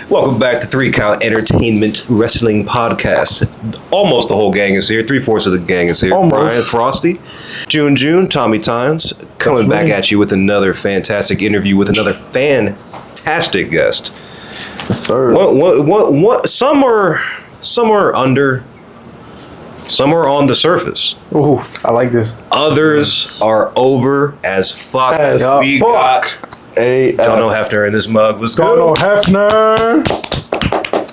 Welcome back to 3 Count Entertainment Wrestling Podcast. Almost the whole gang is here. 3/4 of the gang is here. Almost. Brian Frosty, June, Tommy Tynes, coming back at you with another fantastic interview with another fantastic guest. Yes, sir. What? Some are under, some are on the surface. Ooh, I like this. Others are over as fuck. We got Dono Heffner in this mug. Let's go. Dono Heffner.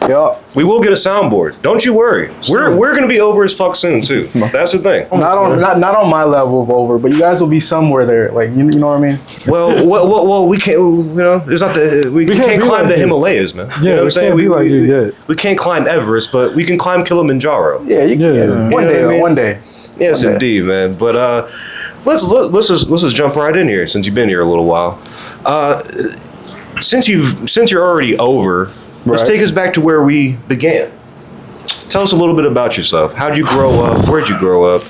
Yup. We will get a soundboard. Don't you worry. We're gonna be over as fuck soon too. That's the thing. Not on my level of over, but you guys will be somewhere there. Like you know what I mean? Well, we can't. You know, it's not the we can't climb like the you. Himalayas, man. Yeah, you know what I'm saying? We can't climb Everest, but we can climb Kilimanjaro. Yeah, you can. One day, what I mean? one day. Yes, indeed, man. But let's just jump right in here since you've been here a little while. Since you're already over. Let's take us back to where we began. Tell us a little bit about yourself. How'd you grow up? Where'd you grow up?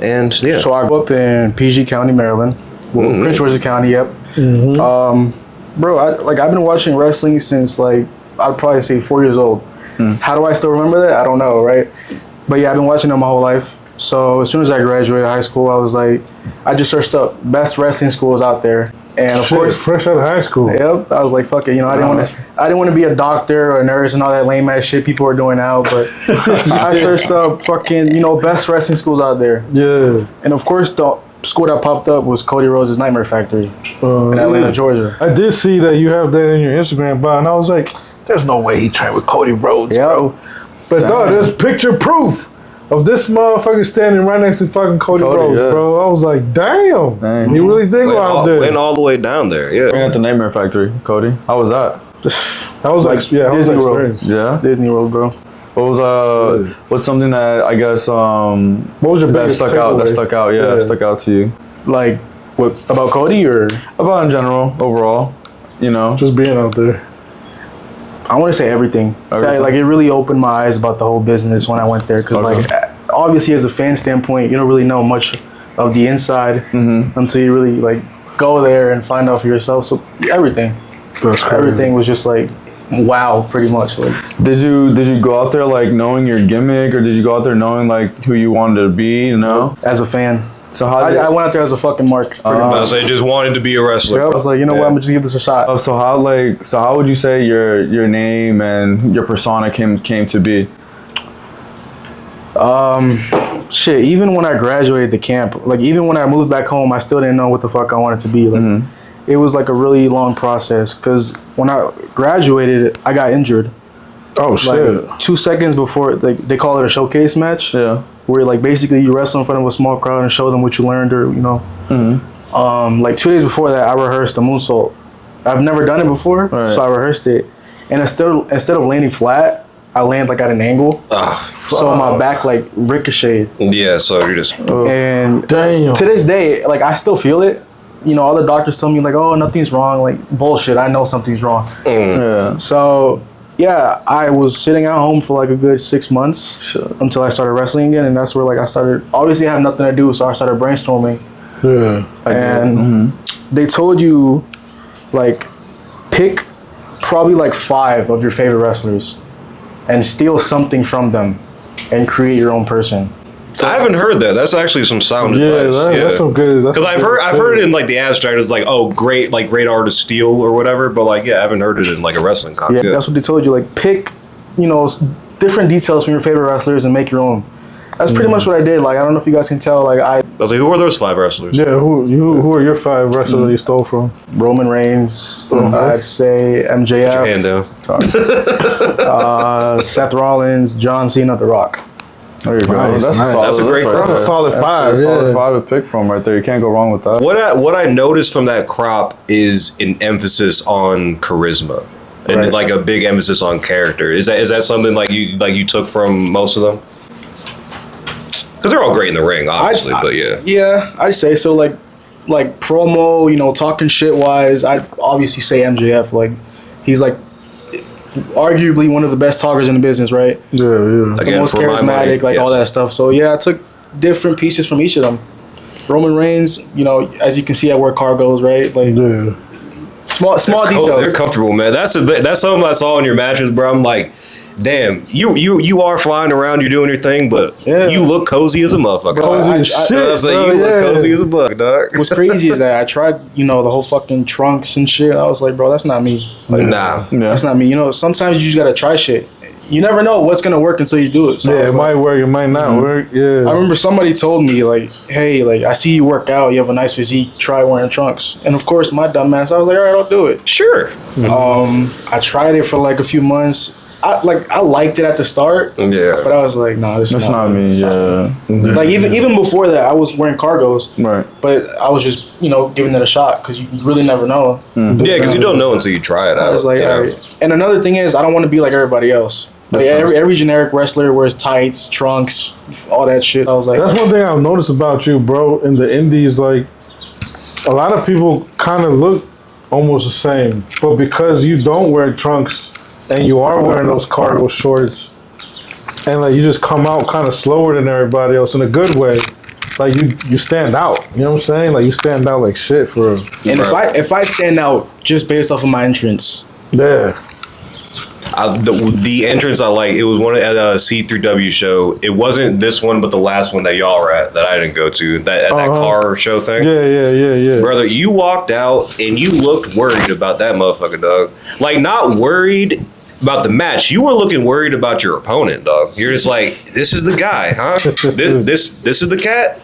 And yeah. So I grew up in PG County, Maryland. Well, Prince George's County, yep. Bro, I've been watching wrestling since I'd probably say 4 years old. How do I still remember that? I don't know, right? But yeah, I've been watching it my whole life. So as soon as I graduated high school, I was like, I just searched up best wrestling schools out there. And of course, fresh out of high school. Yep, I was like, fuck it, you know, I didn't want to be a doctor or a nurse and all that lame ass shit people are doing now. But I searched up fucking, best wrestling schools out there. Yeah. And of course, the school that popped up was Cody Rhodes' Nightmare Factory in Atlanta, Georgia. I did see that you have that in your Instagram bio, and I was like, there's no way he trained with Cody Rhodes, bro. But no, there's picture proof of this motherfucker standing right next to fucking Cody Rhodes, bro. I was like, damn. You really did go out there. Went all the way down there, yeah. At the Nightmare Factory, Cody. How was that? That was like Disney World. Yeah. Disney World, bro. What was what's something that I guess what was your biggest stuck out? Yeah, stuck out to you. Like what about Cody or about in general, overall, just being out there. I want to say everything. Like it really opened my eyes about the whole business when I went there because obviously as a fan standpoint you don't really know much of the inside until you really go there and find out for yourself. So everything was just wow, pretty much. Did you go out there knowing your gimmick, or did you go out there knowing who you wanted to be? As a fan. So I went out there as a fucking mark. I just wanted to be a wrestler. I was like, what, I'm gonna just give this a shot. Oh, so how would you say your name and your persona came to be? Shit, even when I graduated the camp, even when I moved back home, I still didn't know what the fuck I wanted to be. It was a really long process because when I graduated, I got injured. Oh shit! 2 seconds before, they call it a showcase match. Yeah. Where basically you wrestle in front of a small crowd and show them what you learned, or 2 days before that, I rehearsed a moonsault. I've never done it before, so I rehearsed it, and instead of landing flat, I land at an angle. So my back ricocheted. Yeah, so you're just and damn. To this day, I still feel it. All the doctors tell me oh, nothing's wrong. Bullshit. I know something's wrong. Yeah. So yeah, I was sitting at home for a good 6 months until I started wrestling again, and that's where I started. Obviously, I had nothing to do, so I started brainstorming. Yeah. And they told you pick probably 5 of your favorite wrestlers and steal something from them and create your own person. I haven't heard that. That's actually some sound advice. That's some good. Because I've heard it in the abstract. It's great art of steel or whatever. But I haven't heard it in a wrestling context. Yeah, that's what they told you. Pick, different details from your favorite wrestlers and make your own. That's pretty much what I did. I don't know if you guys can tell. I was who are those 5 wrestlers? Yeah, who are your 5 wrestlers that you stole from? Roman Reigns. I'd say MJF. Put your hand down. Seth Rollins, John Cena, The Rock. There you go. Nice, that's a great crop. That's a solid 5. That's a solid 5 to pick from right there. You can't go wrong with that. What I noticed from that crop is an emphasis on charisma and a big emphasis on character. Is that something you took from most of them? Because they're all great in the ring, obviously. But yeah. Yeah, I'd say so. Promo, talking shit wise, I'd obviously say MJF. He's arguably one of the best talkers in the business, right? Yeah. The most charismatic, all that stuff. So yeah, I took different pieces from each of them. Roman Reigns, as you can see, I wear cargos, right? Small They're details. comfortable, man. That's something I saw on your mattress, bro. I'm like, damn, you are flying around, you're doing your thing, but you look cozy as a motherfucker. Cozy as shit. I was like, you look cozy as a bug, dog. What's crazy is that I tried, the whole fucking trunks and shit. I was like, bro, that's not me. Like, Nah. that's not me. Sometimes you just gotta try shit. You never know what's gonna work until you do it. So it might work, it might not work. Yeah. I remember somebody told me like, "Hey, like I see you work out. You have a nice physique. Try wearing trunks." And of course, my dumb ass, I was like, "All right, I'll do it." Sure. I tried it for like a few months. I liked it at the start. Yeah. But I was like, "No, this is That's not me. Yeah. Like even before that, I was wearing cargos. Right. But I was just giving it a shot because you really never know. Yeah, because you don't know until you try it out. I was like, all right. And another thing is, I don't want to be like everybody else. Like every generic wrestler wears tights, trunks, all that shit. I was like, that's one thing I've noticed about you, bro. In the indies, like a lot of people kind of look almost the same, but because you don't wear trunks and you are wearing those cargo shorts, and like you just come out kind of slower than everybody else in a good way. Like you stand out. You know what I'm saying? Like you stand out like shit for real. And if I stand out just based off of my entrance, yeah. The entrance I like, it was one at a C3W show. It wasn't this one, but the last one that y'all were at that I didn't go to. That car show thing. Yeah. Brother, you walked out and you looked worried about that motherfucker, dog. Like, not worried about the match. You were looking worried about your opponent, dog. You're just like, this is the guy, huh? This is the cat?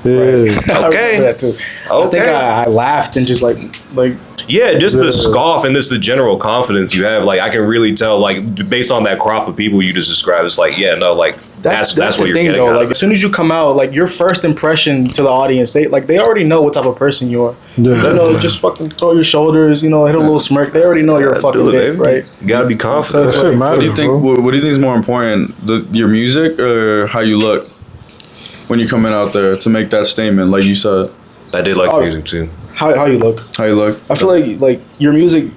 Yeah. Okay. I remember that too. I think I laughed and just like yeah, just the scoff and the general confidence you have. Like, I can really tell, like, based on that crop of people you just described, it's like, yeah, no, like, that's what you're getting. Like, as soon as you come out, like, your first impression to the audience, they already know what type of person you are. Yeah. Just fucking throw your shoulders, hit a little smirk. They already know you're a fucking dick, right? You gotta be confident. So That What do you matters, think? bro. What do you think is more important, your music or how you look when you're coming out there to make that statement? Like you said, I did like music too. How you look. how you look. I feel like your music.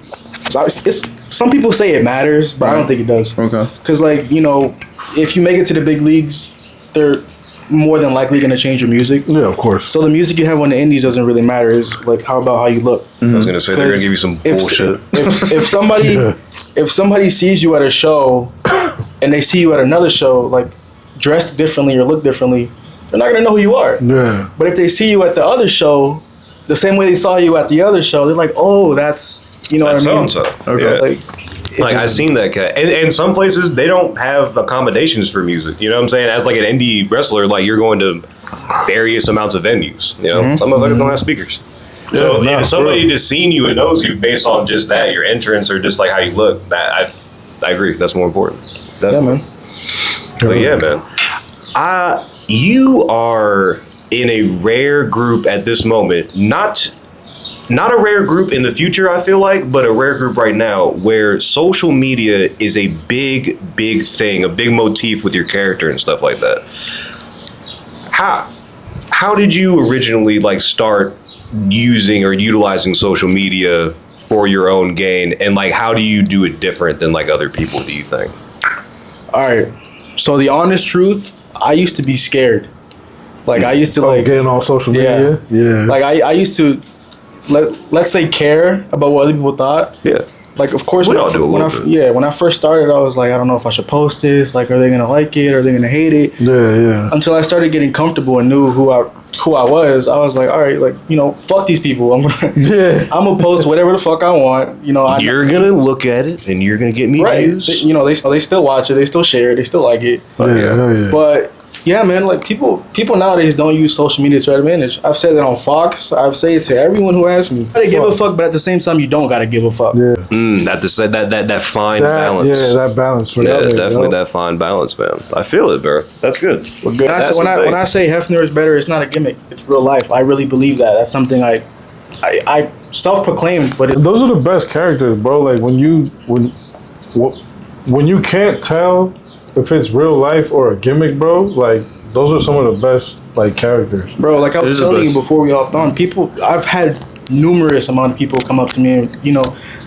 It's some people say it matters, but I don't think it does. Okay. Because if you make it to the big leagues, they're more than likely gonna change your music. Yeah, of course. So the music you have on the indies doesn't really matter. It's like how about how you look. I was gonna say they're gonna give you some bullshit. If somebody sees you at a show and they see you at another show like dressed differently or look differently, they're not gonna know who you are. Yeah. But if they see you at the other show, the same way they saw you at the other show, they're like, oh, that's what I mean. Okay. Like I seen that cat, and some places they don't have accommodations for music. You know what I'm saying? As like an indie wrestler, like you're going to various amounts of venues. Some of them don't have speakers. So if somebody just seen you and knows you based on just that, your entrance or just like how you look, that I agree. That's more important. Definitely. Yeah, man. But yeah, man. You are in a rare group at this moment, not a rare group in the future, I feel like, but a rare group right now where social media is a big thing, a big motif with your character and stuff like that. How did you originally like start using or utilizing social media for your own gain, and like how do you do it different than like other people, do you think? All right. So the honest truth, I used to be scared. Like I used to getting on social media. Yeah. Like I used to let's say care about what other people thought. Yeah. Like of course we all do a little bit. Yeah, when I first started, I was like, I don't know if I should post this. Like, are they gonna like it? Are they gonna hate it? Yeah. Until I started getting comfortable and knew who I was. I was like, all right, like fuck these people. I'm gonna post whatever the fuck I want. You're gonna look at it and you're gonna get me views. They still watch it. They still share it. They still like it. Yeah. But yeah, man, like people nowadays don't use social media to their advantage. I've said that on Fox. I've said it to everyone who asks me. You gotta give a fuck, but at the same time, you don't gotta give a fuck. Yeah. That fine balance. Yeah, that balance. Definitely that fine balance, man. I feel it, bro. That's good. When I say Heffner is better, it's not a gimmick. It's real life. I really believe that. That's something I self-proclaimed, but those are the best characters, bro. Like when you can't tell if it's real life or a gimmick, bro, like those are some of the best like characters, bro. Like I was telling you before we hopped on, I've had numerous amount of people come up to me and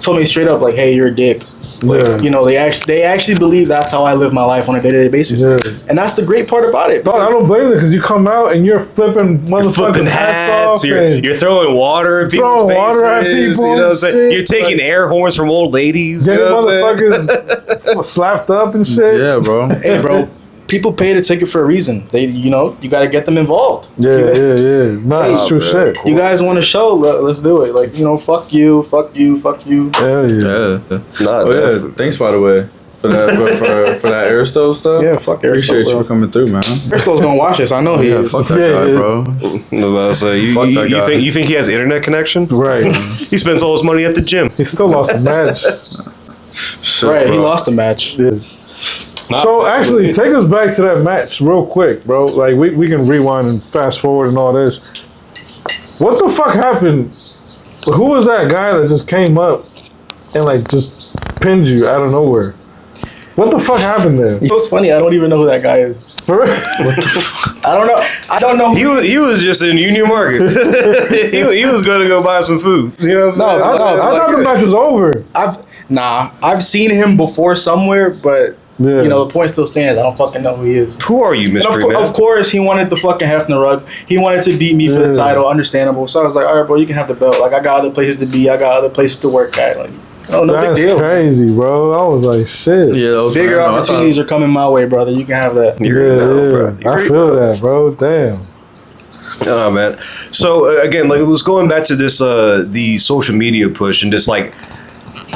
told me straight up like, hey, you're a dick. Like, you know, they actually believe that's how I live my life on a day-to-day basis. Yeah. And that's the great part about it. No, I don't blame it because you come out and you're flipping motherfuckers hats off. You're throwing water in people's faces. You know what I'm saying? You're taking air horns from old ladies. Getting motherfuckers slapped up and shit. Yeah, bro. Hey, bro. People pay the ticket for a reason. They, you know, you got to get them involved. Yeah. No, it's true shit. You guys want to show? Let's do it. Like, you know, fuck you. Hell yeah. Thanks, by the way, for that for that Aristotle stuff. Yeah, fuck Aristotle. Appreciate you for coming through, man. Aristotle's gonna watch this. I know he is. Fuck that guy, bro. You think he has internet connection? Right. He spends all his money at the gym. He still lost the match. Shit, right, bro. he lost the match. Yeah. So actually, take us back to that match real quick, bro. Like we can rewind and fast forward and all this. What the fuck happened? Who was that guy that just came up and like just pinned you out of nowhere? What the fuck happened there? It was funny. I don't even know who that guy is. For real? I don't know. He was just in Union Market. he was going to go buy some food. You know what I'm saying? I thought the match was over. I've seen him before somewhere, but you know, the point still stands. I don't fucking know who he is. Who are you, mystery man? Of course, he wanted the fucking Heffner rug. He wanted to beat me for the title. Understandable. So I was like, all right, bro, you can have the belt. Like, I got other places to be. I got other places to work at. Like, no big deal. That's crazy, bro. I was like, shit. Yeah, those bigger opportunities are coming my way, brother. You can have that. I feel that, bro. Damn. Oh man. So again, like, let's going back to this the social media push and just like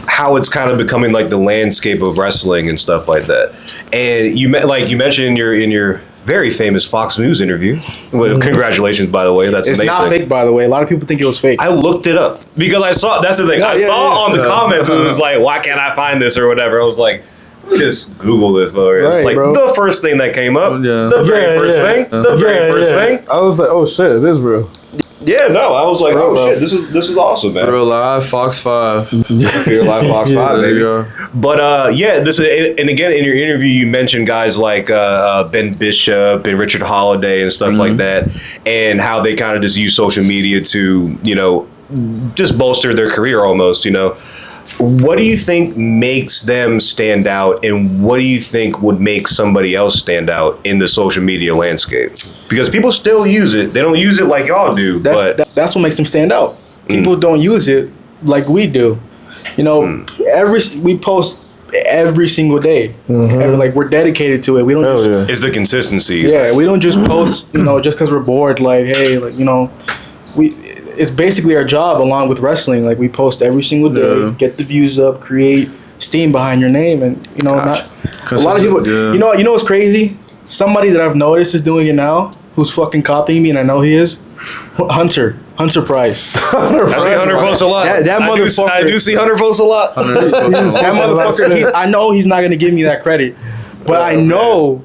how it's kind of becoming like the landscape of wrestling and stuff like that. And you mentioned in your very famous Fox News interview. Well, congratulations, by the way. It's not fake, by the way. A lot of people think it was fake. I looked it up because I saw. That's the thing. I saw on the comments. It was like, why can't I find this or whatever? I was like, just Google this, mother. It's like the first thing that came up. The very first thing. The very first thing. I was like, oh shit, it is real. Yeah, no, I was like, oh shit, this is awesome, man. Real Live, Fox 5. Real Live, Fox 5, baby. But and again, in your interview, you mentioned guys like Ben Bishop and Richard Holiday and stuff like that, and how they kind of just use social media to, you know, just bolster their career almost, you know. What do you think makes them stand out, and what do you think would make somebody else stand out in the social media landscape? Because people still use it. They don't use it like y'all do. That's what makes them stand out. People don't use it like we do. You know, we post every single day. Like, we're dedicated to it. We don't It's the consistency. Yeah, we don't just post, you know, just because we're bored. Like, hey, like, you know, it's basically our job along with wrestling. Like, we post every single day, get the views up, create steam behind your name, and you know, a lot of people. You know what's crazy? Somebody that I've noticed is doing it now, who's fucking copying me, and I know he is. Hunter Price. I see Hunter post a lot. That motherfucker. I do see Hunter post a lot. That motherfucker. I know he's not gonna give me that credit, but I know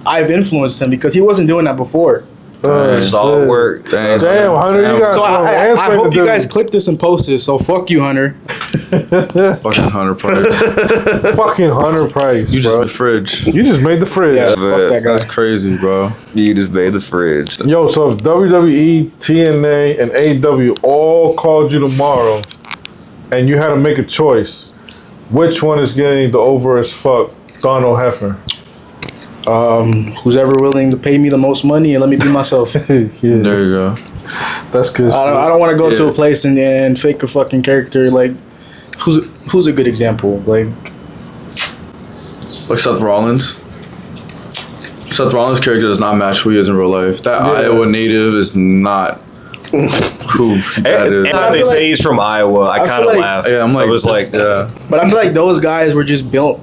I've influenced him because he wasn't doing that before. It's all work. Damn, Hunter, you got. So I hope you guys clip this and post this. So fuck you, Hunter. Fucking Hunter Price. Fucking Hunter Price. You just made the fridge. You just made the fridge. Yeah, fuck that guy. That's crazy, bro. You just made the fridge. Yo, so if WWE, TNA, and AEW all called you tomorrow, and you had to make a choice, which one is getting the over as fuck Dono Heffner? Who's ever willing to pay me the most money and let me be myself. There you go. That's good. I don't want to go to a place and fake a fucking character. Like, who's a good example? Like Seth Rollins. Seth Rollins' character does not match who he is in real life. That Iowa native is not who that is. And they say he's from Iowa. I kind of laugh. Yeah, I'm like, I was like, But I feel like those guys were just built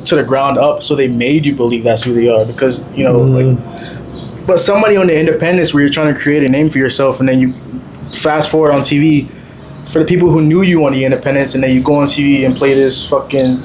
to the ground up, so they made you believe that's who they are, because, you know, like, but somebody on the independents where you're trying to create a name for yourself, and then you fast forward on TV for the people who knew you on the independents, and then you go on TV and play this fucking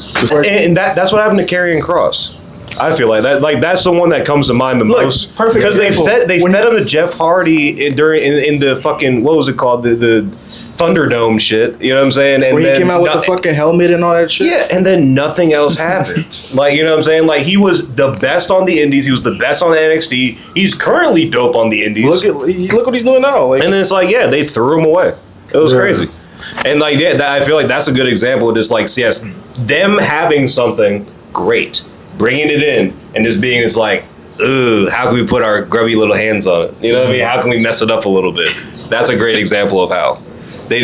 and that's what happened to Karrion Kross. I feel like that. Like, that's the one that comes to mind the most. Perfect. Because they fed him to Jeff Hardy in the fucking, what was it called, the Thunderdome shit, you know what I'm saying? And when he came out with the fucking helmet and all that shit? Yeah, and then nothing else happened. Like, you know what I'm saying? Like, he was the best on the indies. He was the best on NXT. He's currently dope on the indies. Look what he's doing now. Like, and then it's like, yeah, they threw him away. It was crazy. And like, yeah, I feel like that's a good example of just like, yes, them having something great, bringing it in, and just being just like, ugh, how can we put our grubby little hands on it? You know what I mean? How can we mess it up a little bit? That's a great example of how they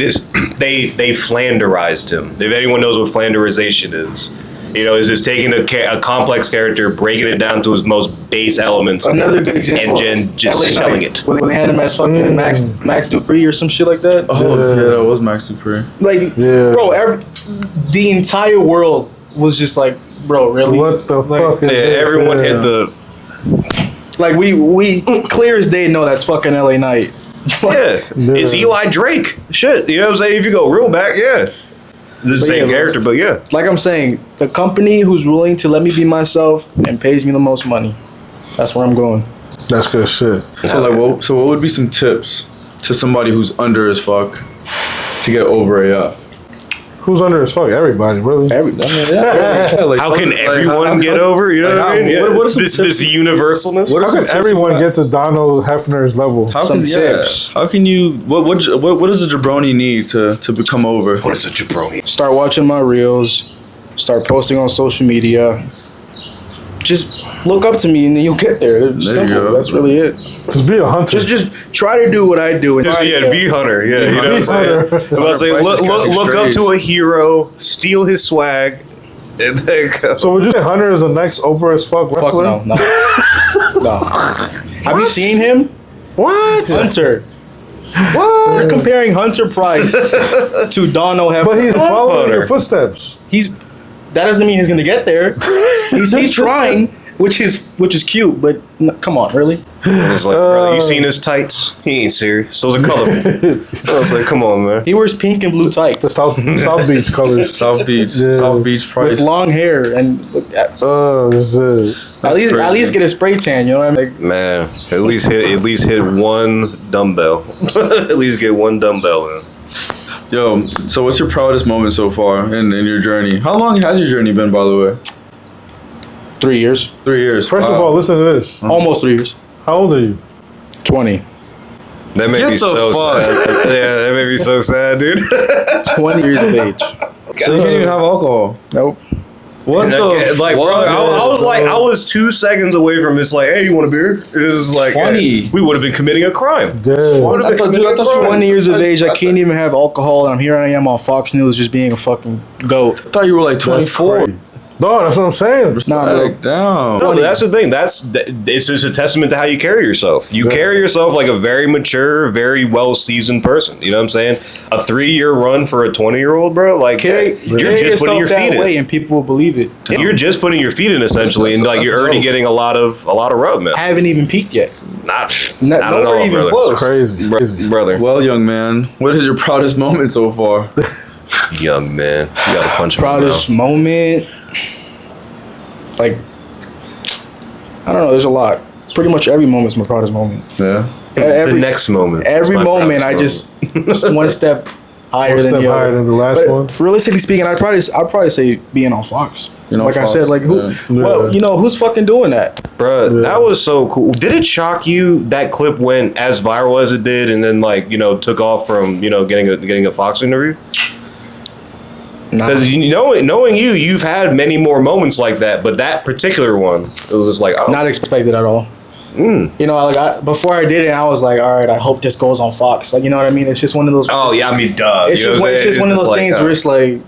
flanderized him. If anyone knows what flanderization is, it's just taking a complex character, breaking it down to his most base elements, Another good example, and just selling it. When they had him as fucking Max Dupree or some shit like that. Oh yeah, that was Max Dupree. Like, bro, the entire world was just like, bro, really? What the fuck? Yeah, everyone hit the. Like we clear as day know that's fucking LA Knight. Yeah, it's Eli Drake. Shit, you know what I'm saying? If you go real back, yeah. It's the same character, but yeah. Like I'm saying, the company who's willing to let me be myself and pays me the most money. That's where I'm going. That's good shit. So what would be some tips to somebody who's under as fuck to get over AF? Who's under as fuck? Everybody, really. How can everyone get over? You know what I mean? Yeah. What is this universalness? How can everyone get to Dono Heffner's level? How can you? What does a jabroni need to become over? What is a jabroni? Start watching my reels. Start posting on social media. Just look up to me and then you'll get there. It's simple. You go. That's really it. Just be a hunter. Just try to do what I do. And Be hunter. Yeah, you know what I'm saying? I was saying, look up to a hero, steal his swag, and then go. So would you say Hunter is the next over as fuck wrestler? Fuck no. Have you seen him? What? Hunter. What? You're comparing Hunter Price to Dono Heffner. But he's following your footsteps. That doesn't mean he's gonna get there. He's trying, which is cute, but come on, really? I was like, bro, you seen his tights? He ain't serious. Those are colorful. I was like, come on, man. He wears pink and blue tights. The South Beach colors. South Beach Price. With long hair and this is at least get a spray tan. You know what I mean? Like, Man, at least hit one dumbbell. At least get one dumbbell in. Yo, so what's your proudest moment so far in your journey? How long has your journey been, by the way? 3 years. 3 years. First of all, listen to this. Almost 3 years. How old are you? 20. That made me so sad. Yeah, that made me so sad, dude. 20 years of age. So you can't even have alcohol? Nope. What the? Like, brother, I was 2 seconds away from it's like, hey, you want a beer? It was like, 20. Hey, we would have been committing a crime. Yeah. I thought you were 20 years of age. I can't even have alcohol, and here I am on Fox News just being a fucking goat. I thought you were like 24. No, that's what I'm saying. Nah, bro. Down. No, but that's the thing. It's just a testament to how you carry yourself. You carry yourself like a very mature, very well-seasoned person. You know what I'm saying? A 3-year run for a 20-year-old, bro. Like, hey, you're just putting your feet in, and people will believe it. You're just putting your feet in essentially, and like you're already getting a lot of rub, man. I haven't even peaked yet. Not at all, even brother. close. Crazy. Brother. Well, young man, what is your proudest moment so far? Young man, you gotta punch him in the Proudest mouth. moment. Like, I don't know. There's a lot. Pretty much every moment's my proudest moment. Yeah. The next moment. Every is my moment, proudest I just one step higher than the other. higher than the last But one. realistically speaking, I'd probably say being on Fox. You know, like Fox, I said, like who? yeah. Well, who's fucking doing that? Bruh, that was so cool. Did it shock you that clip went as viral as it did, and then took off from getting a Fox interview? Because knowing you've had many more moments like that, but that particular one, it was just like, oh, Not expected at all. Before I did it, I was like, all right, I hope this goes on Fox. Like, you know what I mean? It's just one of those. oh yeah, I mean, duh. It's You know just what I'm saying? one of those like, things where it's like,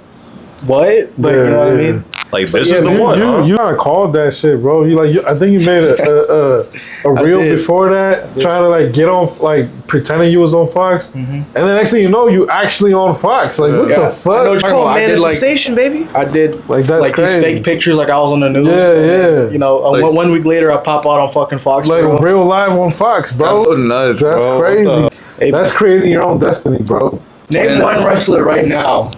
what? But you know what I mean? like this is the You, one. you, huh? you kind of called that shit, bro. I think you made a reel did. before that, trying to get on, pretending you was on Fox, and then next thing you know, you actually on Fox. Like, what Yeah. the fuck? I know what you're talking about. I did, Manifestation, baby. I did Like, that's these crazy. fake pictures, like I was on the news. Yeah, and then, yeah. 1 week later, I pop out on fucking Fox. Like bro. real live on Fox, bro. That's so nuts, That's bro. What crazy. the- Hey, That's creating your own destiny, bro. Name one wrestler right now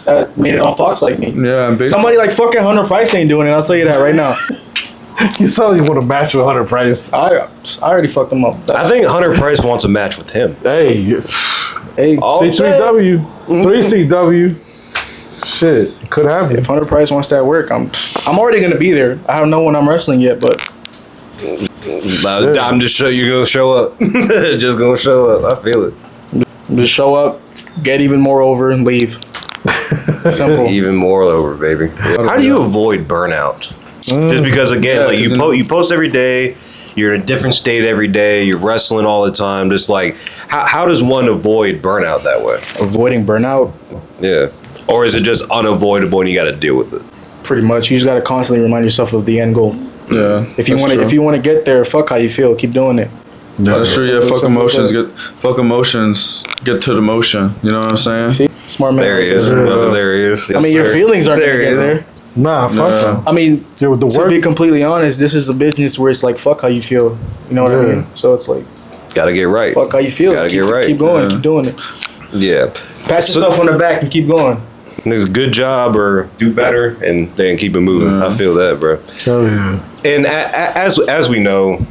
that made it on Fox like me. Yeah, and basically, Somebody like fucking Hunter Price ain't doing it. I'll tell you that right now. You sound like you want to match with Hunter Price. I already fucked him up. I think Hunter Price wants a match with him. Hey, Hey, C3W, 3CW. Shit, could happen. if Hunter Price wants that work, I'm already gonna be there. I don't know when I'm wrestling yet, but I'm just you're gonna show up. Just gonna show up. I feel it. just show up, get even more over and leave. Simple. Even more over, baby. How do you avoid burnout? Just because, again, like you post every day, you're in a different state every day, you're wrestling all the time. Just like, how does one avoid burnout that way? Avoiding burnout? Yeah. Or is it just unavoidable and you got to deal with it? Pretty much. You just got to constantly remind yourself of the end goal. Yeah. If you want to get there, fuck how you feel. Keep doing it. That's true. Yeah. Fuck emotions. Get to the motion. You know what I'm saying? See, smart man. There he is. There he is. Yes, I mean, your feelings aren't going to get there. Nah, fuck them. I mean, to be completely honest, this is the business where it's like, fuck how you feel. You know what I mean? So it's like, gotta get right. Fuck how you feel. Gotta get right. Keep going. Keep doing it. Yeah. Pat yourself on the back and keep going. There's a good job or do better and then keep it moving. I feel that, bro. Oh, yeah. And as we know,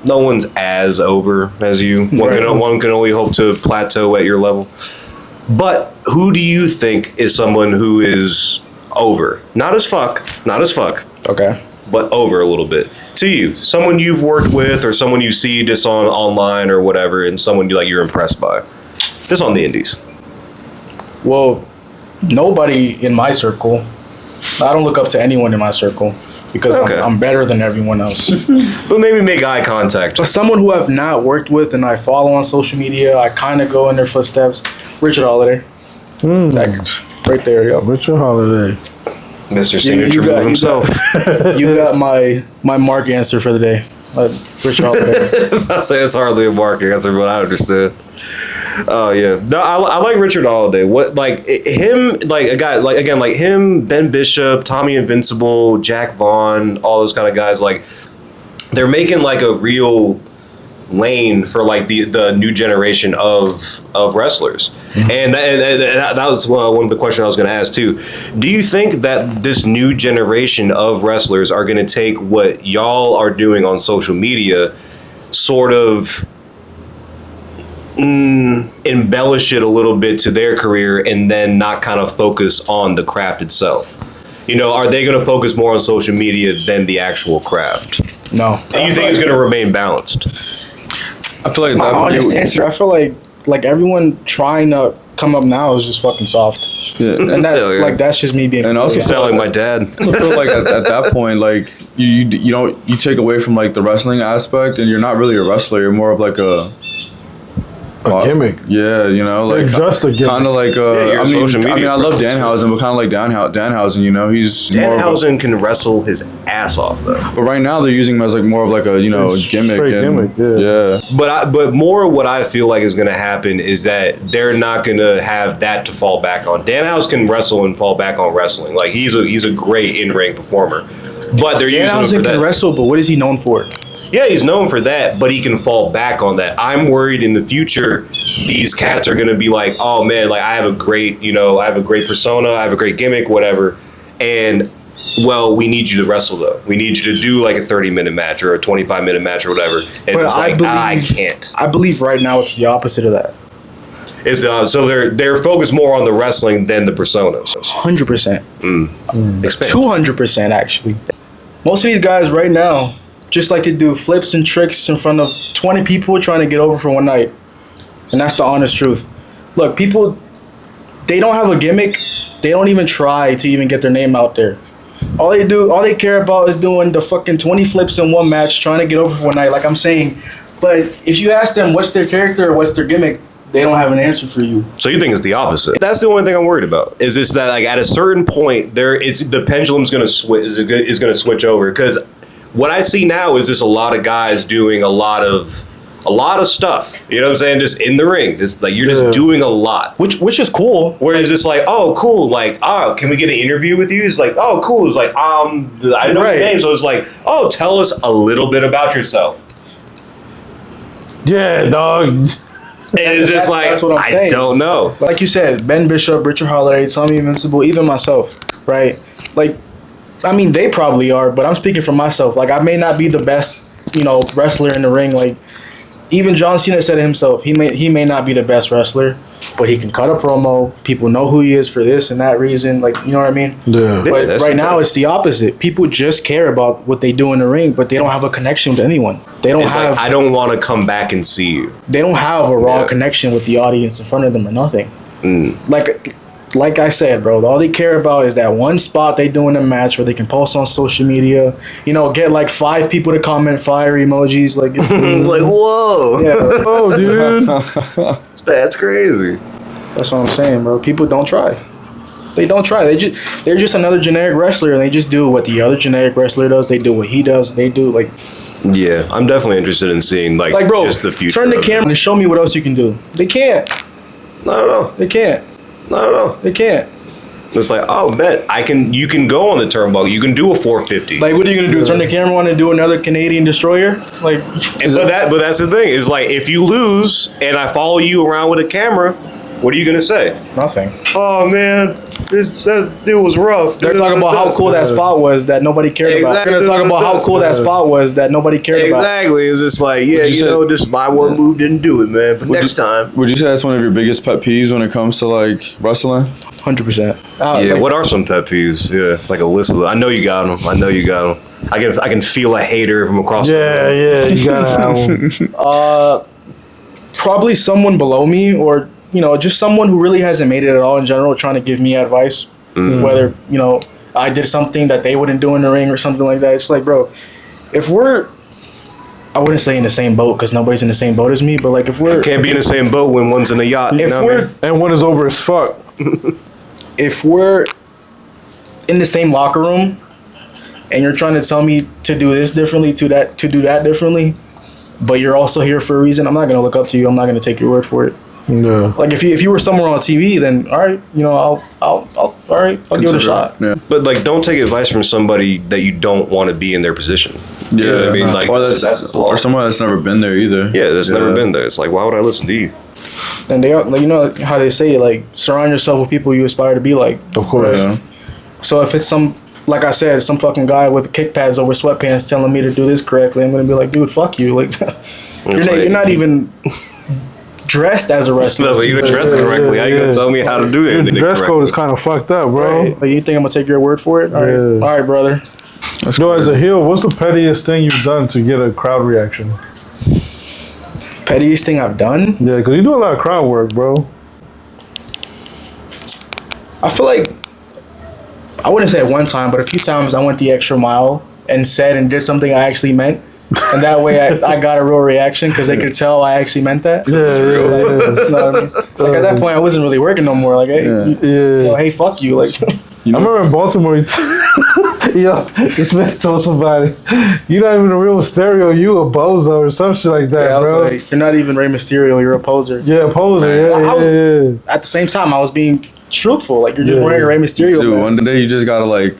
no one's as over as you. One can only hope to plateau at your level. But who do you think is someone who is over? Not as fuck. Okay. But over a little bit. To you, someone you've worked with or someone you see just online or whatever, and someone you're impressed by. Just on the indies. Well, nobody in my circle. I don't look up to anyone in my circle because I'm better than everyone else. But maybe make eye contact. But someone who I've not worked with and I follow on social media, I kind of go in their footsteps. Richard Holiday. Right there, yo. Richard Holiday. Mr. Signature Move himself. You got my mark answer for the day. Richard Holiday. I say it's hardly a mark answer, but I understand. Oh yeah, no, I like Richard Holiday. What like him, like a guy like again like him, Ben Bishop, Tommy Invincible, Jack Vaughn, all those kind of guys. Like they're making like a real lane for like the new generation of wrestlers. And that was one of the questions I was going to ask too. Do you think that this new generation of wrestlers are going to take what y'all are doing on social media, sort of embellish it a little bit to their career and then not kind of focus on the craft itself? Are they going to focus more on social media than the actual craft? No. Do you think it's going to remain balanced? I feel like my honest answer, I feel like everyone trying to come up now is just fucking soft. Yeah. And that's just me being. And also sound like my dad. I also feel like at that point, like you take away from like the wrestling aspect, and you're not really a wrestler. You're more of like a gimmick. Yeah, like just a gimmick. Kind of like I love Danhausen, but kind of like Danhausen, he's Danhausen can wrestle his ass off though. But right now they're using him as like more of like a gimmick. Yeah. But more what I feel like is going to happen is that they're not going to have that to fall back on. Danhausen can wrestle and fall back on wrestling. Like he's a great in-ring performer. But they're using him for that. Danhausen can wrestle, but what is he known for? Yeah, he's known for that, but he can fall back on that. I'm worried in the future these cats are going to be like, oh man, like I have a great persona, I have a great gimmick, whatever. And well, we need you to wrestle though. We need you to do like a 30-minute match or a 25-minute match or whatever. And it's like, I can't. I believe right now it's the opposite of that. So they're focused more on the wrestling than the personas. 100%. 200% actually. Most of these guys right now just like to do flips and tricks in front of 20 people trying to get over for one night. And that's the honest truth. Look, people, they don't have a gimmick. They don't even try to even get their name out there. All they care about is doing the fucking 20 flips in one match, trying to get over for one night, like I'm saying. But if you ask them what's their character or what's their gimmick, they don't have an answer for you. So you think it's the opposite? That's the only thing I'm worried about. Is this that like at a certain point the pendulum's going to switch over? Because what I see now is just a lot of guys doing a lot of stuff. You know what I'm saying? Just in the ring. Just like you're just doing a lot. Which is cool. Where it's just like, oh cool, like, oh, can we get an interview with you? It's like, oh cool. It's like, I know your name. So it's like, oh, tell us a little bit about yourself. Yeah, dog. And it's just like, that's what I'm saying. I don't know. Like you said, Ben Bishop, Richard Holiday, Tommy Invincible, even myself, right? Like, I mean, they probably are, but I'm speaking for myself. Like, I may not be the best, wrestler in the ring. Like, even John Cena said it himself. He may not be the best wrestler, but he can cut a promo. People know who he is for this and that reason. Like, you know what I mean? Yeah. But right now, it's the opposite. People just care about what they do in the ring, but they don't have a connection with anyone. They don't have. Like, I don't want to come back and see you. They don't have a raw connection with the audience in front of them or nothing. Like I said, bro, all they care about is that one spot they do in the match where they can post on social media, get like 5 people to comment fire emojis, like, like whoa, yeah, Oh, dude. that's crazy. that's what I'm saying, bro. People don't try. They don't try. They're just another generic wrestler, and they just do what the other generic wrestler does. They do what he does. They do like. Yeah, I'm definitely interested in seeing like Bro, just the future. turn the camera and show me what else you can do. They can't. Not at all. They can't. Not at all. They can't. It's like, oh, bet you can go on the turnbuckle. You can do a 450. Like, what are you gonna do? Turn the camera on and do another Canadian destroyer? Like, but that's the thing. Is like if you lose and I follow you around with a camera, what are you gonna say? nothing. Oh man, that dude was rough. They're talking about how cool that spot was that nobody cared about. They're gonna talk about how cool that spot was that nobody cared about. Exactly. It's just like, yeah, this my one move didn't do it, man. But next time. Would you say that's one of your biggest pet peeves when it comes to like wrestling? 100%. Yeah. What are some pet peeves? Yeah, like a list of them. I know you got them. I can feel a hater from across. Yeah, you gotta have them. Probably someone below me, or just someone who really hasn't made it at all in general, trying to give me advice. Whether I did something that they wouldn't do in the ring or something like that. It's like, bro, if we're, I wouldn't say in the same boat because nobody's in the same boat as me, but like if we're Can't be in the same boat when one's in a yacht. if we're And one is over as fuck. if we're in the same locker room and you're trying to tell me to do this differently, to do that differently, but you're also here for a reason, I'm not gonna look up to you. I'm not gonna take your word for it. No. Like if you were somewhere on TV, then all right, I'll give it a shot. Yeah. But like, don't take advice from somebody that you don't want to be in their position. Yeah, You know what I mean, like, or someone that's never been there either. yeah, that's never been there. It's like, why would I listen to you? And they are, like, how they say, like, surround yourself with people you aspire to be like. Of course. Yeah. So if it's like I said, some fucking guy with kick pads over sweatpants telling me to do this correctly, I'm gonna be like, dude, fuck you. Like, you're not even dressed as a wrestler. That's like, you dressed correctly. How you gonna tell me how to do Your that? dress code is kind of fucked up, bro. Right? Like, you think I'm gonna take your word for it? All right, Yeah. all right, brother. As a heel, what's the pettiest thing you've done to get a crowd reaction? Pettiest thing I've done? Yeah, because you do a lot of crowd work, bro. I feel like, I wouldn't say at one time, but a few times I went the extra mile and said and did something I actually meant. And that way I got a real reaction because they could tell I actually meant that. Yeah. You know what I mean? Like at that point, I wasn't really working no more. Like, hey, hey, fuck you. Like, I remember in Baltimore, this man told somebody, "You're not even a real stereo, you a bozo or some shit like that, I was bro." like, you're not even Rey Mysterio. You're a poser. Yeah, poser. Yeah. At the same time, I was being truthful. Like, you're just wearing a Rey Mysterio. Dude, man. one day you just gotta like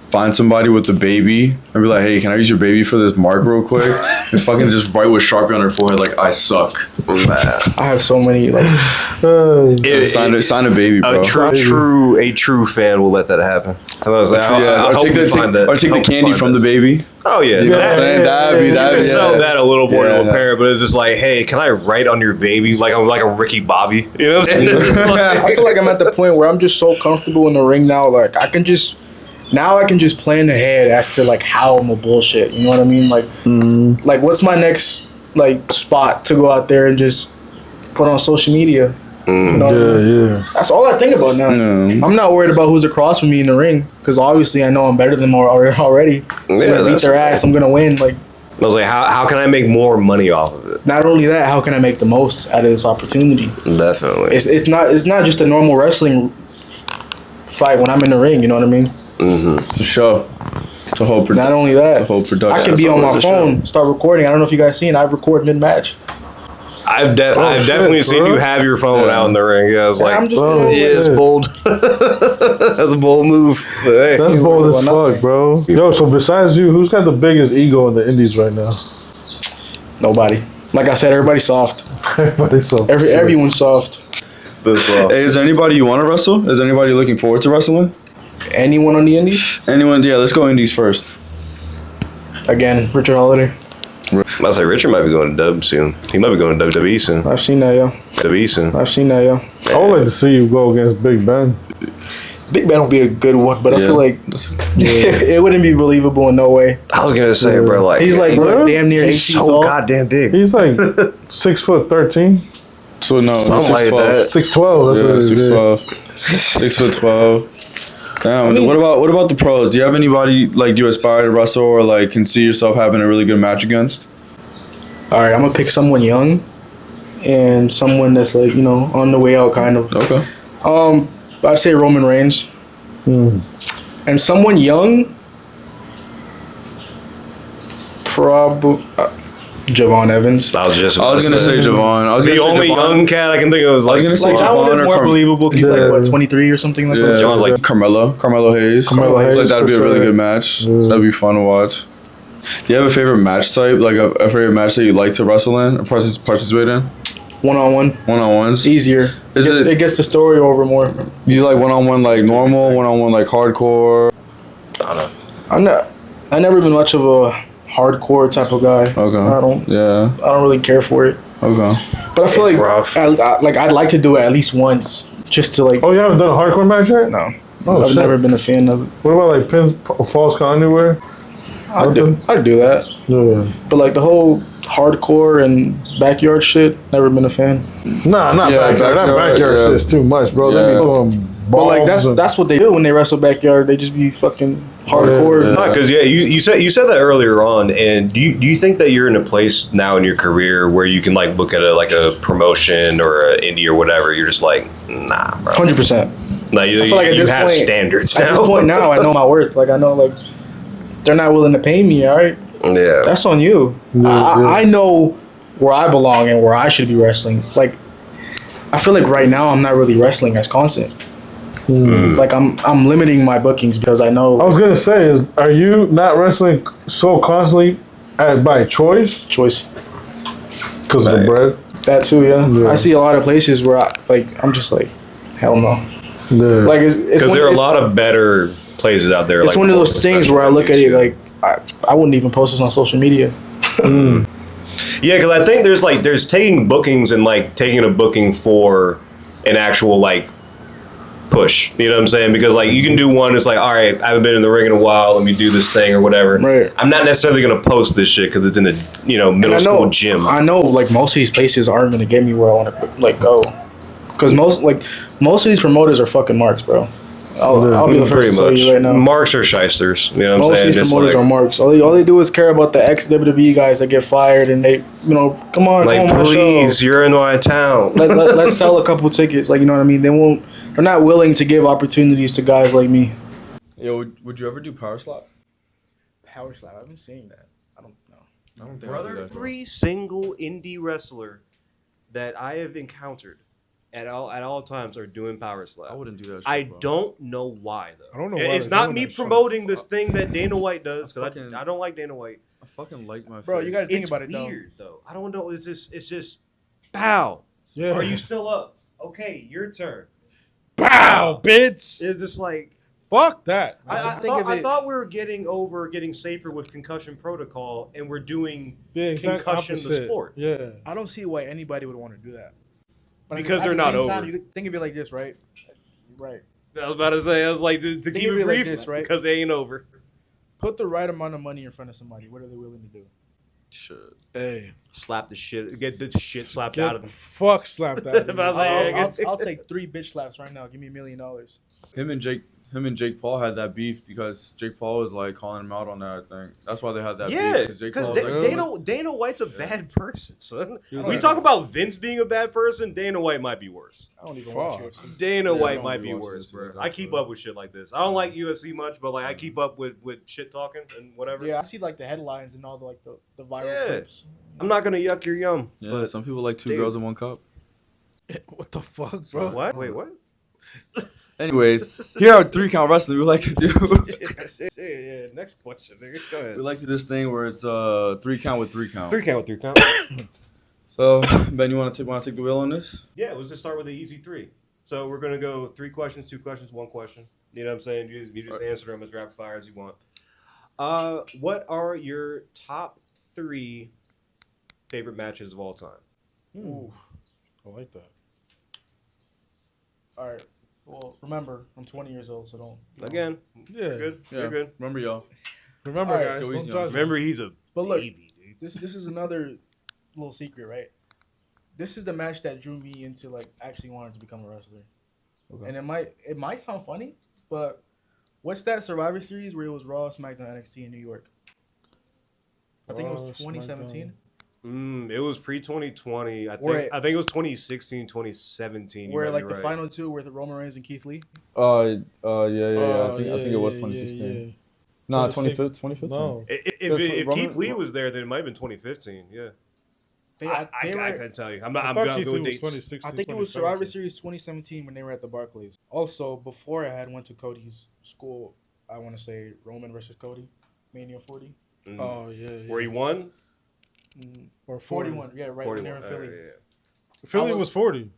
find somebody with the baby and be like, hey, can I use your baby for this mark real quick? And fucking just write with Sharpie on her forehead like, I suck. I have so many, like, Sign a baby, bro. A true fan will let that happen. I was like, I hope you find that. Or take the candy from the baby. Oh yeah, You know what I'm saying? That'd be You can yeah. sell that a little more to a Yeah. parent, but it's just like, hey, can I write on your baby like I'm like a Ricky Bobby? You know what I'm saying? I feel like I'm at the point where I'm just so comfortable in the ring now. Like, I can just plan ahead as to like how I'm a bullshit. You know what I mean? Like what's my next like spot to go out there and just put on social media? You know? Yeah. That's all I think about now. I'm not worried about who's across from me in the ring because obviously I know I'm better than them already. I'm gonna beat their ass. I'm gonna win. Like, I was like, how can I make more money off of it? not only that, how can I make the most out of this opportunity? Definitely. It's not just a normal wrestling fight when I'm in the ring. You know what I mean? It's a show. It's a whole production. Not only that, whole production. I can be on my phone, start recording. I don't know if you guys seen. I record mid match. I've definitely seen you have your phone out in the ring. Yeah, I was like, I'm just it's bold. That's a bold move. But, hey. That's bold as Why not? fuck, bro. Yo, so besides you, who's got the biggest ego in the indies right now? Nobody. Like I said, everybody's soft. Everybody's so Everyone's soft. Hey, is there anybody you want to wrestle? Is there anybody looking forward to wrestling? Anyone on the indies? Anyone? Yeah, let's go indies first. Again, Richard Holiday. I say Richard might be going to Dub soon. He might be going to WWE soon. I've seen that, yo. WWE soon. I've seen that, yo. I would like to see you go against Big Ben. Big Ben will be a good one, but I Yeah. feel like it wouldn't be believable in no way. I was gonna say, bro, like He's like damn near 8 he's feet so tall. goddamn big. He's like 6'13". So no, Something like that. 6'12". Yeah, That's 6'12". 6'12". Damn. What about the pros? Do you have anybody like you aspire to wrestle or like can see yourself having a really good match against? All right, I'm gonna pick someone young, and someone that's like on the way out, kind of. Okay. I'd say Roman Reigns, and someone young, probably Javon Evans. I was gonna say Javon. I was the gonna say only Javon. young cat I can think of is like, gonna say Like that one is Javon or more believable. He's like Yeah. 23 or something like Yeah, that. Javon's like Carmelo Hayes. Carmelo I feel like Hayes that'd be a for really sure. good match. That'd be fun to watch. Do you have a favorite match type, like a favorite match that you like to wrestle in or participate in? One-on-one, One-on-ones. easier. It gets the story over more. You like one-on-one like normal, one-on-one like hardcore? I've never been much of a hardcore type of guy. Okay. I don't Yeah. really care for it. Okay. But I feel It's like rough. I'd like to do it at least once, just to like. Oh, you haven't done a hardcore match yet? No, Oh, I've shit. never been a fan of it. What about like pins, false count anywhere? I'd do that. Yeah. But like the whole hardcore and backyard shit, never been a fan. Nah, not Yeah, backyard. That backyard, backyard yeah. shit's too much, bro. They be Yeah. doing But like bombs and- that's what they do when they wrestle backyard. They just be fucking hardcore. Yeah. because you said that earlier on, and do you think that you're in a place now in your career where you can like look at a promotion or an indie or whatever, you're just like, nah, bro. 100%. Like you I feel like at you this have point- standards At now. this point now, I know my worth. Like I know like they're not willing to pay me. All right, Yeah. that's on you. I know where I belong and where I should be wrestling. Like I feel like right now I'm not really wrestling as constant. Like I'm limiting my bookings because I know I was gonna say, are you not wrestling so constantly by choice? choice. Because of the bread? That too, yeah. I see a lot of places where I'm just like, hell no. Yeah. Like it's Because there are a lot of better places out there. It's like one of those things where I look at it like I wouldn't even post this on social media. Yeah, because I think there's taking bookings and like taking a booking for an actual like push. You know what I'm saying? Because like you can do one. It's like, all right, I haven't been in the ring in a while. Let me do this thing or whatever. Right. I'm not necessarily gonna post this shit because it's in a middle school gym. I know like most of these places aren't gonna get me where I want to like go. Because most of these promoters are fucking marks, bro. I'll be the first Pretty to tell much. you right now. Marks are shysters. You know what I'm Most of saying? these Just promoters like, are marks. All they do is care about the ex-WWE guys that get fired, and they, come on, like, come on my please, show. you're in my town. Let's sell a couple tickets. Like, you know what I mean? They're not willing to give opportunities to guys like me. Yo, would you ever do power slap? Power slap. I've been seeing that. I don't know. I don't think Brother, every single indie wrestler that I have encountered at all times are doing power slap. I wouldn't do that shit, I bro. don't know why though. I don't know why It's they're not doing me that shit. promoting this thing that Dana White does because fucking- I don't like Dana White. I fucking like my Bro, face. you gotta think It's about it though. weird though. I don't know. It's just pow. Yeah. Are you still up? Okay, your turn. Pow, bitch. It's just like Fuck that. I thought we were getting safer with concussion protocol, and we're doing The exact concussion the opposite. sport. Yeah. I don't see why anybody would want to do that. Because they're not over. You think of it like this, right? Right. I was about to say, I was like, to keep of it it like brief, this, right? because they ain't over. Put the right amount of money in front of somebody. What are they willing to do? Shit. Hey. Slap the shit, get this shit slapped out of them. Fuck slap that. But I was like, yeah, get- I'll take 3 bitch slaps right now. Give me $1 million. Him and Jake Paul had that beef because Jake Paul was like calling him out on that. I think that's why they had that Yeah, beef. Jake because Paul was like, Dana White's a bad person, son. was We like- talk about Vince being a bad person. Dana White might be worse. I don't even Fuck. watch UFC. Dana Yeah, I White don't might really be watch worse, UFC bro. like that, I keep bro. up with shit like this. I don't like UFC much, but like I keep up with shit talking and whatever. Yeah, I see like the headlines and all the viral Yeah. clips. I'm not gonna yuck your yum, yeah, but some people like two dude. girls in one cup. What the fuck, bro? what? Wait, what? Anyways, here at 3 Count Wrestling, we like to do yeah. Next question, nigga. Go ahead. we like to do this thing where it's 3 count with 3 count. 3 count with 3 count. So Ben, you want to take the wheel on this? Yeah, let's just start with the easy 3. So we're gonna go 3 questions, 2 questions, 1 question. You know what I'm saying? You just answer them as rapid fire as you want. What are your top 3 favorite matches of all time? Ooh, I like that. All right. Well, remember, I'm 20 years old, so don't. Again, Yeah. you're good. Yeah. You're good. Remember, y'all. Remember, All right, guys, go don't easy on judge. Remember, he's a But look, baby, dude. This is another little secret, right? this is the match that drew me into like actually wanting to become a wrestler. Okay. And it might sound funny, but what's that Survivor Series where it was Raw, SmackDown, NXT in New York? I think it was 2017. It was pre-2020. I think it was 2016, 2017. Where like the final two were the Roman Reigns and Keith Lee. Yeah. I think it was 2016. No, 2015. No. If Keith Lee was there, then it might have been 2015. Yeah. I can't tell you. I'm going dates. I think it was Survivor Series 2017 when they were at the Barclays. Also, before I had went to Cody's school, I want to say Roman versus Cody, Mania 40. Oh yeah. Where he won? Or 41. Yeah, right 41. there in Philly. Philly was 40.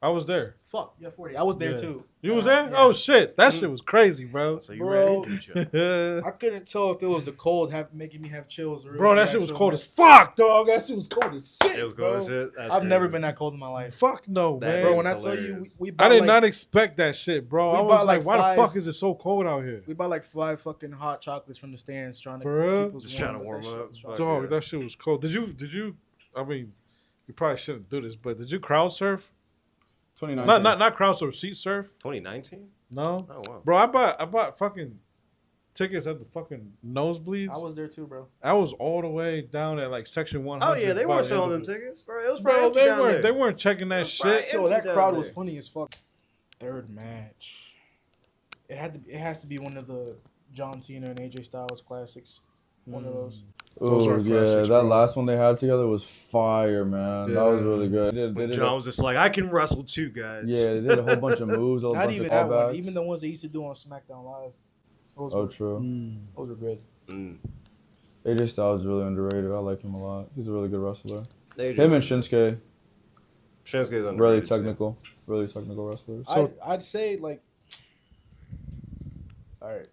I was there. Fuck, yeah, 40. I was there too. You was there? Yeah. Oh shit, that shit was crazy, bro. So you ran into each other. I couldn't tell if it was the cold making me have chills. Or Bro, that shit was cold as fuck, dog. That shit was cold as shit. It was cold as shit. I've never been that cold in my life. Fuck no, man. Bro, when I tell you, I did not expect that shit, bro. I was like, why the fuck is it so cold out here? We bought like 5 fucking hot chocolates from the stands trying to warm up. Dog, that shit was cold. Did you? I mean, you probably shouldn't do this, but did you crowd surf? 2019. Not crowd surf, seat surf. 2019? No. Oh wow. Bro, I bought fucking tickets at the fucking nosebleeds. I was there too, bro. I was all the way down at like section 100. Oh yeah, they weren't selling them tickets, bro. It was they weren't checking that shit. Yo, that crowd was funny as fuck. Third match. It has to be one of the John Cena and AJ Styles classics. One of those. Oh yeah, that last one they had together was fire, man. Yeah. That was really good. John was just like, I can wrestle too, guys. Yeah, they did a whole bunch of moves. Not even that one. Even the ones they used to do on SmackDown Live. True. Those are good. AJ Styles is really underrated. I like him a lot. He's a really good wrestler. Him and Shinsuke. Shinsuke's underrated. Really technical wrestlers. So I'd say like, all right.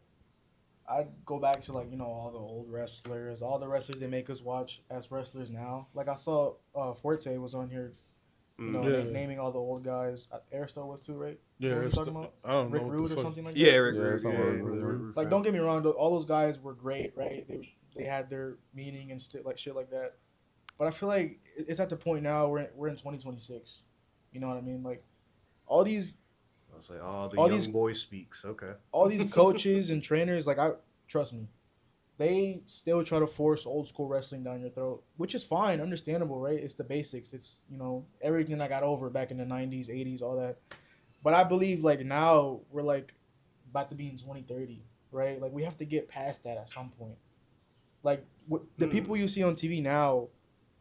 I'd go back to like, you know, all the old wrestlers, all the wrestlers they make us watch as wrestlers now. Like I saw Forte was on here, you know, naming all the old guys. Aristotle was too, right? Yeah, what was he talking about? I don't Rick know. Rude or something like that? Yeah, Rick Rude. Like, don't get me wrong, all those guys were great, right? They had their meaning and like shit like that. But I feel like it's at the point now we're in 2026. You know what I mean? Like all these. I'll say all young boy speaks. Okay. All these coaches and trainers, like trust me, they still try to force old school wrestling down your throat, which is fine, understandable, right? It's the basics. It's, you know, everything I got over back in the 90s, 80s, all that. But I believe like now we're like about to be in 2030, right? Like we have to get past that at some point. Like the people you see on TV now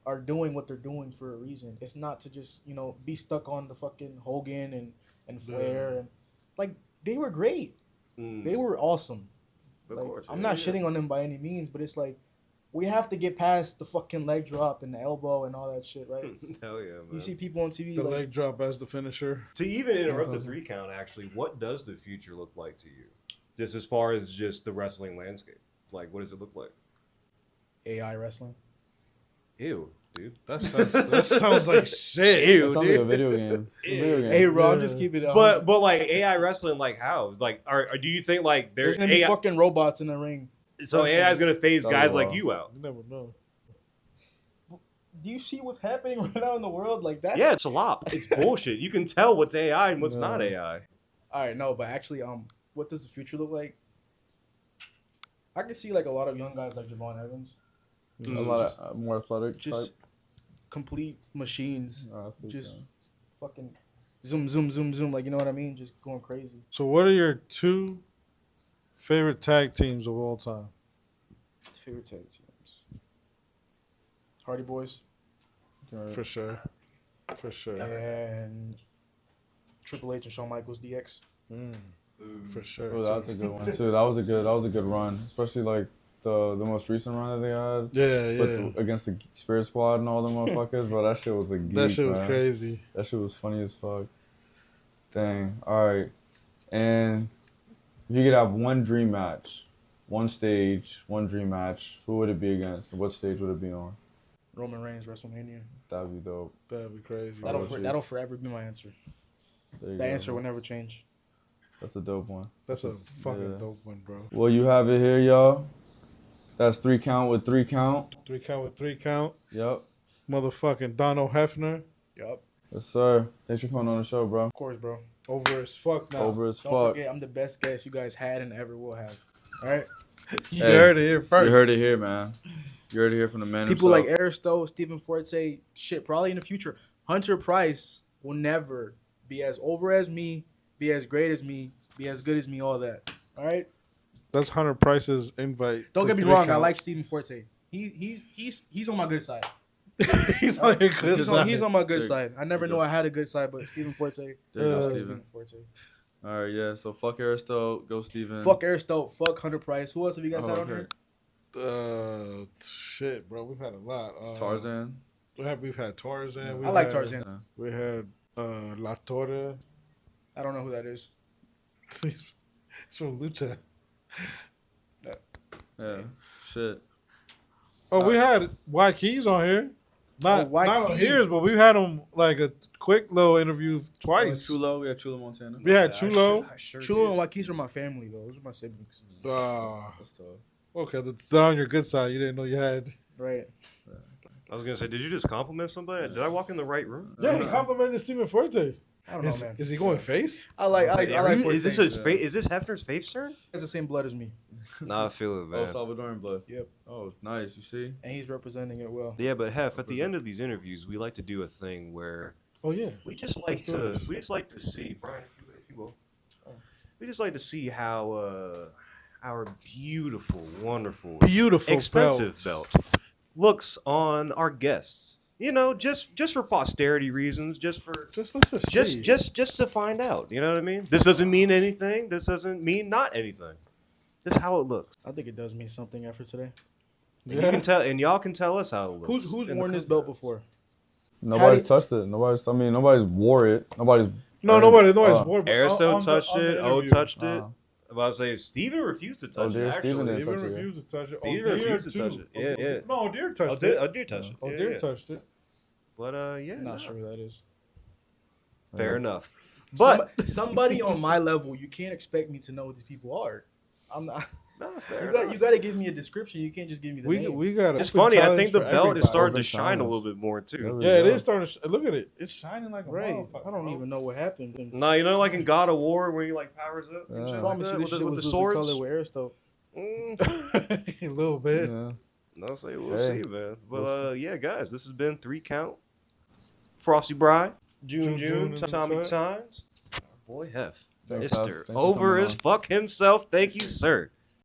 are doing what they're doing for a reason. It's not to just, you know, be stuck on the fucking Hogan and Flair and like they were great. They were awesome. Like, I'm not shitting on them by any means, but it's like we have to get past the fucking leg drop and the elbow and all that shit, right? Hell yeah, man. You see people on TV the leg drop as the finisher. To even interrupt the 3 count, actually, what does the future look like to you? Just as far as just the wrestling landscape, like what does it look like? AI wrestling. Ew, dude. That sounds like shit. Ew, that sounds like a video game. Hey, bro, I'm just keeping it. But like AI wrestling, like how? Like, do you think like there's gonna be fucking robots in the ring? So AI is gonna phase guys like you out? You never know. Do you see what's happening right now in the world? Like that? Yeah, it's a lot. It's bullshit. You can tell what's AI and what's not AI. All right, no, but actually, what does the future look like? I can see like a lot of young guys like Javon Evans. A lot of more athletic, just type. Complete machines. Just so. Fucking zoom, like, you know what I mean? Just going crazy. So, what are your 2 favorite tag teams of all time? Favorite tag teams? Hardy Boys. For sure. And Triple H and Shawn Michaels DX. For sure. Oh, that's a good one too. That was a good run, especially like the most recent run that they had. Yeah. Against the Spirit Squad and all them motherfuckers, bro. That shit was a geek, that shit was man. crazy. That shit was funny as fuck. Dang. All right. And if you could have one dream match, one stage, one dream match, who would it be against? What stage would it be on? Roman Reigns, WrestleMania. That'd be dope. That'd be crazy. That'll forever be my answer. That answer will never change. That's a dope one. That's a fucking dope one, bro. Well, you have it here, y'all. That's 3 count with 3 count. 3 count with 3 count. Yep. Motherfucking Dono Heffner. Yup. Yes, sir. Thanks for coming on the show, bro. Of course, bro. Over as fuck now. Over as Don't fuck. forget, I'm the best guest you guys had and ever will have. All right. You Hey, heard it here first. You heard it here, man. You heard it here from the man People himself. like Aristo, Stephen Forte, shit, probably in the future. Hunter Price will never be as over as me, be as great as me, be as good as me, all that. All right? That's Hunter Price's invite. Don't to get me 3 wrong, I count. like Stephen Forte. He's on my good side. He's on your good side. He's on my good There- side. I never there knew goes- I had a good side, but Stephen Forte. There you go, Uh, Steven. Stephen Forte. All right, yeah. So fuck Aristo, go Steven. Fuck Aristo. Fuck Hunter Price. Who else have you guys Oh, had on okay. here? Shit, bro. We've had a lot. Tarzan. We've had Tarzan. I like Tarzan. We had La Torre. I don't know who that is. It's from Lucha. Yeah. Shit. Oh, we had White Keys on here. Not White on Keys. here, but we had him like a quick little interview twice. Chulo. We had Chulo Montana. We had Chulo. Chulo and Waukesha are my family, though. Those are my siblings. That's tough. Okay, they're on your good side. You didn't know you had. Right. I was gonna say, did you just compliment somebody? Did I walk in the right room? Yeah, he complimented Stephen Forte. I don't know, man. Is he going face? I like Forte. Is this his face? Is this Hefner's face turn? He has the same blood as me, Nah, I feel it, Oh, man. Salvadoran blood. Yep. Oh, nice. You see? and he's representing it well. Yeah, but Hef, at the end of these interviews, we like to do a thing where Oh yeah. we just like to see, Brian, if you will. We just like to see how our beautiful, wonderful, Beautiful expensive belt looks on our guests. You know, just for posterity reasons, just to find out. You know what I mean? This doesn't mean anything. This doesn't mean not anything. Just how it looks. I think it does mean something after today. And you can tell, and y'all can tell us how it looks. Who's in worn the this belt comments. before? Nobody's do you- touched it. Nobody's wore it. Nobody's. No, nobody's wore. but Aristo on the- touched on the it. O interview. touched it. I'm about to say Steven refused to touch dear, it. Steven Actually, didn't Steven touch it, refused to touch it. Steven O'Deer, refused to touch too. it. Yeah. No, O'Deer touched O'Deer, it. O'Deer touched it. O'Deer Yeah. touched it. But yeah, I'm not sure who that is. Fair enough. But Somebody on my level, you can't expect me to know who these people are. I'm not. no, fair You enough. got to give me a description. You can't just give me the name. We got. It's funny. I think the belt is starting to Open shine a challenge. little bit more too. Yeah, it is starting. Look at it. It's shining like a Right. motherfucker. I don't even know what happened. No, you know, like in God of War, when he like powers up and Yeah. shit I like promise that, you, with this the, shit with was the losing swords. color with Aristo. A little bit. Yeah. I'll say we'll Hey. see, man. But yeah, guys, this has been 3 Count. Frosty Bride, June, June, Tommy and Tines, our boy Hef, Thanks, Mister Hef. Thanks for over coming his on. fuck himself. Thank you, sir.